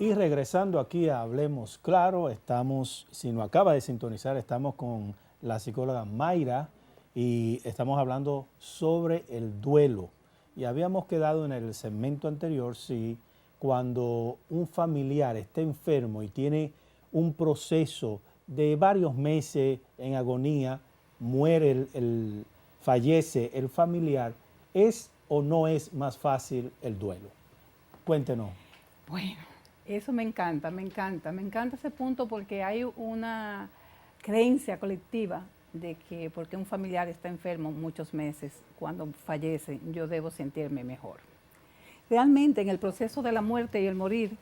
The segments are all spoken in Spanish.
Y regresando aquí a Hablemos Claro, estamos, si no acaba de sintonizar, estamos con la psicóloga Mayra y estamos hablando sobre el duelo. Y habíamos quedado en el segmento anterior, si cuando un familiar está enfermo y tiene un proceso de varios meses en agonía, muere fallece el familiar, ¿es o no es más fácil el duelo? Cuéntenos. Bueno, eso me encanta ese punto porque hay una creencia colectiva de que porque un familiar está enfermo muchos meses, cuando fallece, yo debo sentirme mejor. Realmente en el proceso de la muerte y el morir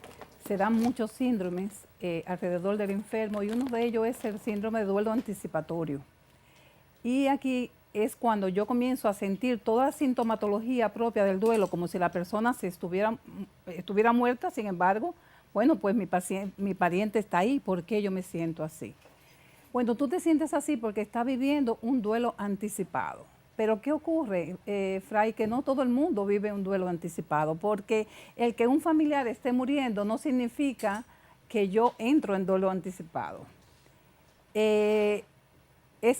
se dan muchos síndromes alrededor del enfermo y uno de ellos es el síndrome de duelo anticipatorio. Y aquí es cuando yo comienzo a sentir toda la sintomatología propia del duelo, como si la persona estuviera muerta, sin embargo, bueno, pues mi pariente está ahí, ¿por qué yo me siento así? Bueno, tú te sientes así porque estás viviendo un duelo anticipado. Pero ¿qué ocurre, Fray? Que no todo el mundo vive un duelo anticipado, porque el que un familiar esté muriendo no significa que yo entro en duelo anticipado. Es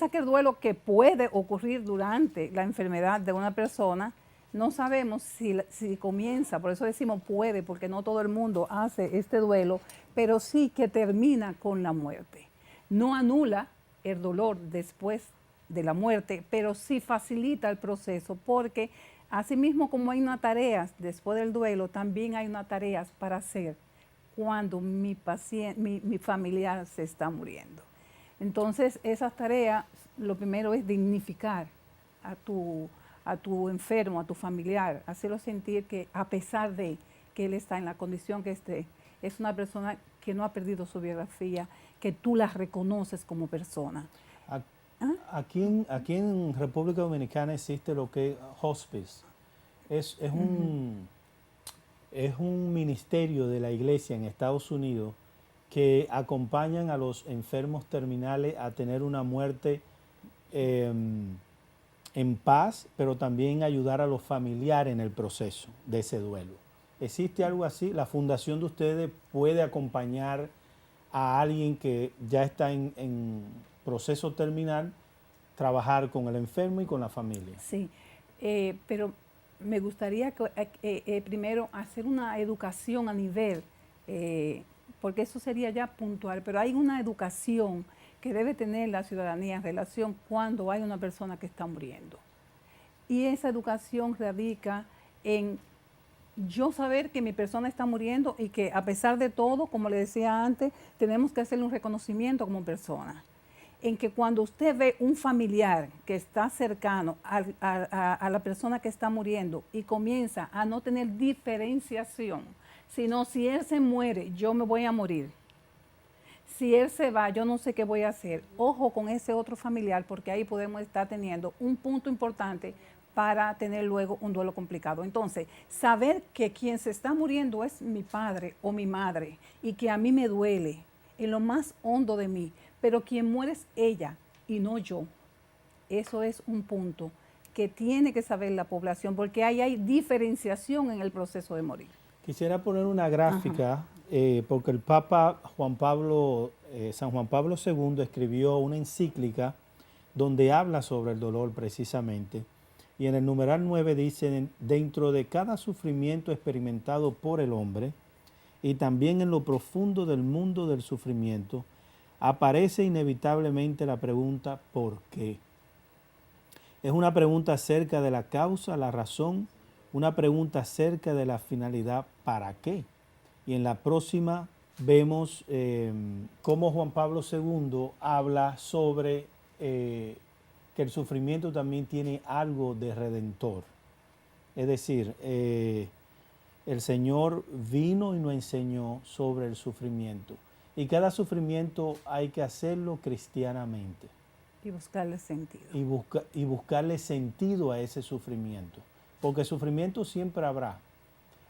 aquel duelo que puede ocurrir durante la enfermedad de una persona. No sabemos si comienza, por eso decimos puede, porque no todo el mundo hace este duelo, pero sí que termina con la muerte. No anula el dolor después de la muerte, pero sí facilita el proceso, porque asimismo como hay unas tareas después del duelo, también hay unas tareas para hacer cuando mi familiar se está muriendo. Entonces, esas tareas, lo primero es dignificar a tu enfermo, a tu familiar, hacerlo sentir que a pesar de que él está en la condición que esté, es una persona que no ha perdido su biografía, que tú la reconoces como persona. Aquí en República Dominicana existe lo que es hospice. Es un ministerio de la iglesia en Estados Unidos que acompañan a los enfermos terminales a tener una muerte eh, en paz, pero también ayudar a los familiares en el proceso de ese duelo. ¿Existe algo así? ¿La fundación de ustedes puede acompañar a alguien que ya está en proceso terminal, trabajar con el enfermo y con la familia? Sí, pero me gustaría primero hacer una educación a nivel, porque eso sería ya puntual, pero hay una educación que debe tener la ciudadanía en relación cuando hay una persona que está muriendo. Y esa educación radica en yo saber que mi persona está muriendo y que a pesar de todo, como le decía antes, tenemos que hacerle un reconocimiento como persona. En que cuando usted ve un familiar que está cercano a la persona que está muriendo y comienza a no tener diferenciación, sino si él se muere, yo me voy a morir. Si él se va, yo no sé qué voy a hacer. Ojo con ese otro familiar, porque ahí podemos estar teniendo un punto importante para tener luego un duelo complicado. Entonces, saber que quien se está muriendo es mi padre o mi madre y que a mí me duele en lo más hondo de mí, pero quien muere es ella y no yo. Eso es un punto que tiene que saber la población, porque ahí hay diferenciación en el proceso de morir. Quisiera poner una gráfica, porque el Papa San Juan Pablo II escribió una encíclica donde habla sobre el dolor precisamente. Y en el numeral 9 dice, dentro de cada sufrimiento experimentado por el hombre, y también en lo profundo del mundo del sufrimiento, aparece inevitablemente la pregunta ¿por qué? Es una pregunta acerca de la causa, la razón, una pregunta acerca de la finalidad ¿para qué? Y en la próxima vemos cómo Juan Pablo II habla sobre que el sufrimiento también tiene algo de redentor. Es decir, el Señor vino y nos enseñó sobre el sufrimiento. Y cada sufrimiento hay que hacerlo cristianamente. Y buscarle sentido. Y buscarle sentido a ese sufrimiento. Porque sufrimiento siempre habrá.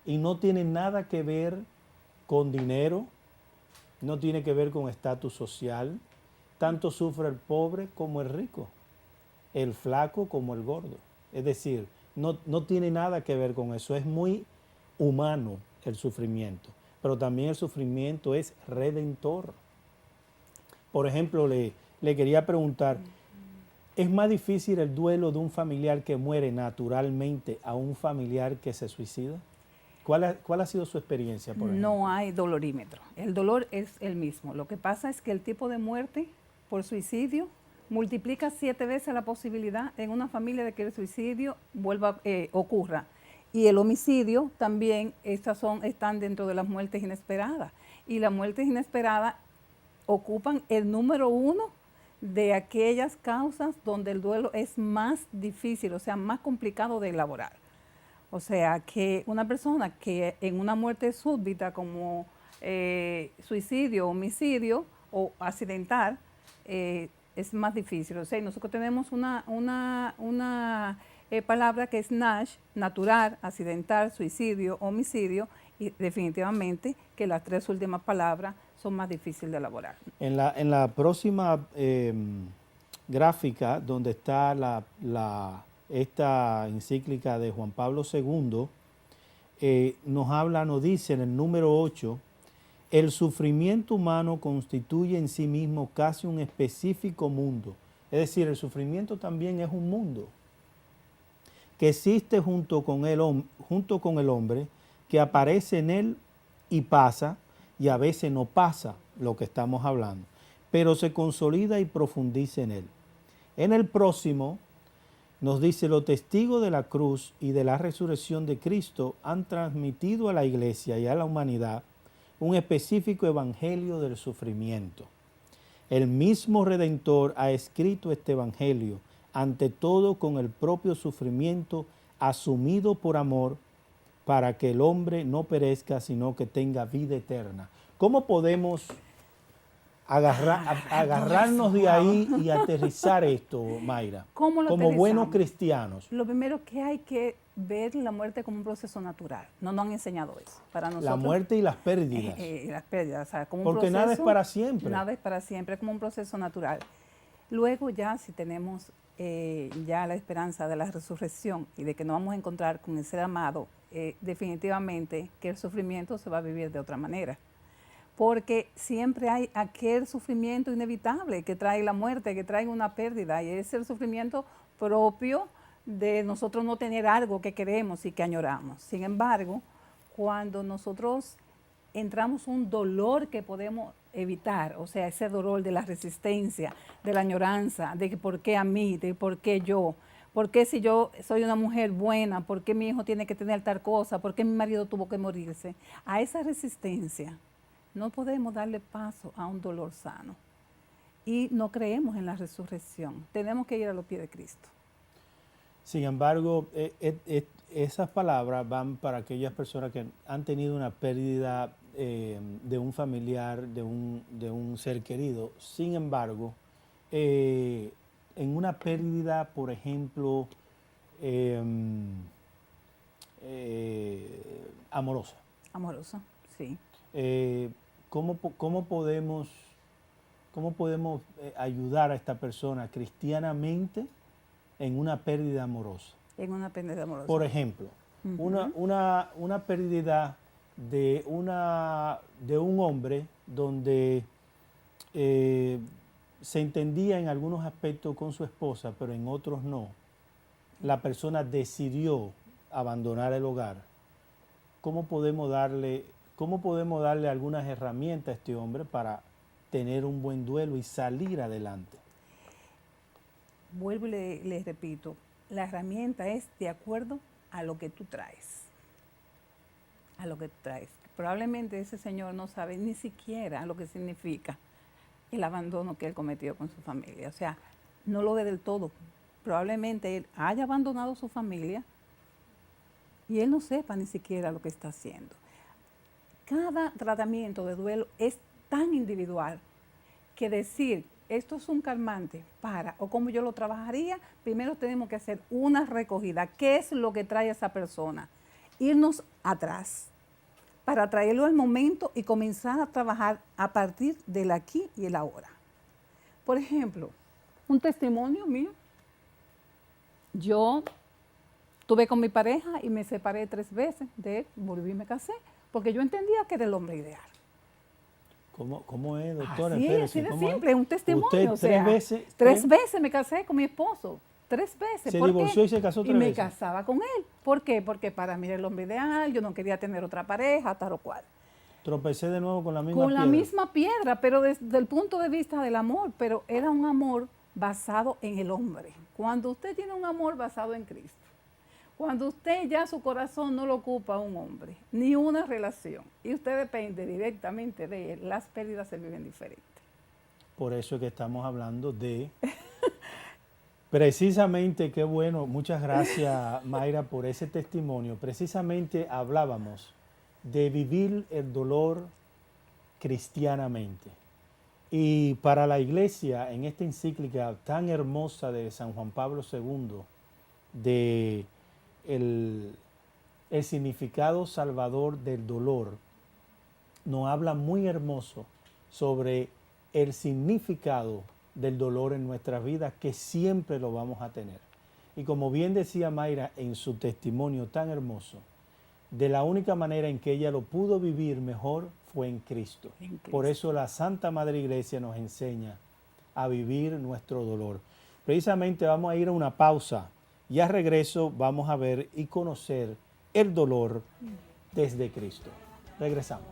Y no tiene nada que ver con dinero, no tiene que ver con estatus social. Tanto sufre el pobre como el rico, el flaco como el gordo. Es decir, no tiene nada que ver con eso. Es muy humano el sufrimiento. pero también el sufrimiento es redentor. Por ejemplo, le quería preguntar, ¿es más difícil el duelo de un familiar que muere naturalmente a un familiar que se suicida? ¿Cuál ha sido su experiencia, por ejemplo? No hay dolorímetro. El dolor es el mismo. Lo que pasa es que el tipo de muerte por suicidio multiplica 7 veces la posibilidad en una familia de que el suicidio ocurra. Y el homicidio también, están dentro de las muertes inesperadas. Y las muertes inesperadas ocupan el número 1 de aquellas causas donde el duelo es más difícil, o sea, más complicado de elaborar. O sea, que una persona que en una muerte súbita como suicidio, homicidio o accidental, es más difícil. O sea, nosotros tenemos una palabra que es NASH, natural, accidental, suicidio, homicidio, y definitivamente que las 3 últimas palabras son más difíciles de elaborar. En la próxima gráfica, donde está esta encíclica de Juan Pablo II, nos dice en el número 8, el sufrimiento humano constituye en sí mismo casi un específico mundo. Es decir, el sufrimiento también es un mundo que existe junto con el hombre, que aparece en él y pasa, y a veces no pasa lo que estamos hablando, pero se consolida y profundiza en él. En el próximo nos dice, los testigos de la cruz y de la resurrección de Cristo han transmitido a la iglesia y a la humanidad un específico evangelio del sufrimiento. El mismo Redentor ha escrito este evangelio, ante todo con el propio sufrimiento asumido por amor, para que el hombre no perezca, sino que tenga vida eterna. ¿Cómo podemos agarrarnos de ahí y aterrizar esto, Mayra? Como buenos cristianos. Lo primero que hay que ver la muerte como un proceso natural. No nos han enseñado eso. Para nosotros, la muerte y las pérdidas. Las pérdidas, o sea, como porque un proceso, nada es para siempre. Nada es para siempre, es como un proceso natural. Luego ya, si tenemos ya la esperanza de la resurrección y de que nos vamos a encontrar con el ser amado, definitivamente que el sufrimiento se va a vivir de otra manera. Porque siempre hay aquel sufrimiento inevitable que trae la muerte, que trae una pérdida, y es el sufrimiento propio de nosotros no tener algo que queremos y que añoramos. Sin embargo, cuando nosotros entramos un dolor que podemos evitar, o sea, ese dolor de la resistencia, de la añoranza, de que por qué a mí, de por qué yo, por qué si yo soy una mujer buena, por qué mi hijo tiene que tener tal cosa, por qué mi marido tuvo que morirse. A esa resistencia no podemos darle paso a un dolor sano. Y no creemos en la resurrección. Tenemos que ir a los pies de Cristo. Sin embargo, esas palabras van para aquellas personas que han tenido una pérdida de un familiar, de un ser querido. Sin embargo, en una pérdida, por ejemplo, amorosa. Amorosa, sí. ¿Cómo podemos ayudar a esta persona cristianamente en una pérdida amorosa? En una pérdida amorosa. Por ejemplo, una pérdida de un hombre donde se entendía en algunos aspectos con su esposa, pero en otros no. La persona decidió abandonar el hogar. ¿Cómo podemos darle algunas herramientas a este hombre para tener un buen duelo y salir adelante? Vuelvo y le repito, la herramienta es de acuerdo a lo que tú traes. A lo que tú traes. Probablemente ese señor no sabe ni siquiera lo que significa el abandono que él cometió con su familia. O sea, no lo ve del todo. Probablemente él haya abandonado su familia y él no sepa ni siquiera lo que está haciendo. Cada tratamiento de duelo es tan individual que decir esto es un calmante o cómo yo lo trabajaría, primero tenemos que hacer una recogida. ¿Qué es lo que trae a esa persona? Irnos atrás para traerlo al momento y comenzar a trabajar a partir del aquí y el ahora. Por ejemplo, un testimonio mío. Yo estuve con mi pareja y me separé 3 veces de él, volví y me casé, porque yo entendía que era el hombre ideal. ¿Cómo es, doctora? Así Espérese, es, ¿cómo simple, es un testimonio. Usted o sea, tres veces me casé con mi esposo. 3 veces. Se ¿Por divorció qué? y se casó 3 me veces. casaba con él. ¿Por qué? Porque para mí era el hombre ideal, yo no quería tener otra pareja, tal o cual. Tropecé de nuevo con la misma Con piedra. la misma piedra, pero desde el punto de vista del amor, pero era un amor basado en el hombre. Cuando usted tiene un amor basado en Cristo, cuando usted ya su corazón no lo ocupa un hombre, ni una relación, y usted depende directamente de él, las pérdidas se viven diferentes. Por eso es que estamos hablando de... Precisamente, qué bueno, muchas gracias Mayra por ese testimonio. Precisamente hablábamos de vivir el dolor cristianamente. Y para la iglesia, en esta encíclica tan hermosa de San Juan Pablo II, de el significado salvador del dolor, nos habla muy hermoso sobre el significado del dolor en nuestras vidas, que siempre lo vamos a tener. Y como bien decía Mayra en su testimonio tan hermoso, de la única manera en que ella lo pudo vivir mejor fue en Cristo. Por eso la Santa Madre Iglesia nos enseña a vivir nuestro dolor. Precisamente vamos a ir a una pausa y a regreso vamos a ver y conocer el dolor desde Cristo. Regresamos.